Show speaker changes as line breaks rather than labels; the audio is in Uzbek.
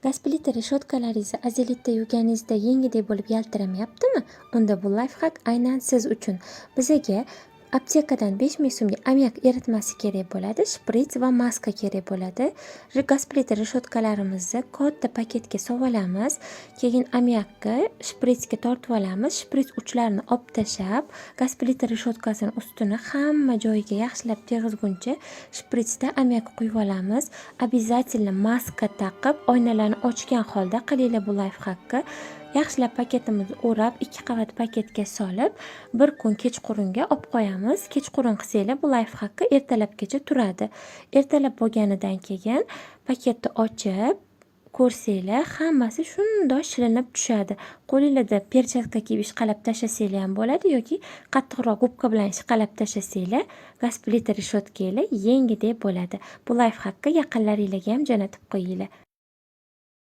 Gaz plita reshotkalaringizni azilitda yuvganingizda yengidek bo'lib yaltiramayaptimi? Unda bu layfhak aynan siz uchun. Bizaga aptekadan 5000 so'mga ammiak eritmasi kerak bo'ladi, shprits va maska kerak bo'ladi. Gaz plita reshotkalarimizni katta paketga solamiz, keyin ammiakni shpritsga tortib olamiz. Shprits uchlarini olib tashlab, gaz plita reshotkasining ustini hamma joyiga yaxshilab tegizguncha shpritsda ammiak quyib olamiz. Обязательно maska taqib, oynalarni ochgan holda qilinglar bu layfhakni. Yaxshilab paketimizni o'rab, 2 qavat paketga solib, bir kun kechqurunga olib qo'yamiz. Kechqurun qilsanglar bu layfhakni ertalabgacha turadi. Ertalab bo'lganidan keyin paketni ochib ko'rsanglar, hammasi shundoq shilinib tushadi. Qo'lingizda perchatka kiyib ishqalab tashlasanglar ham bo'ladi yoki qattiqroq gubka bilan ishqalab tashlasanglar, gaz plita reshotkanglar yengidek bo'ladi. Bu layfhakni yaqinlaringizga ham jo'natib qo'yinglar.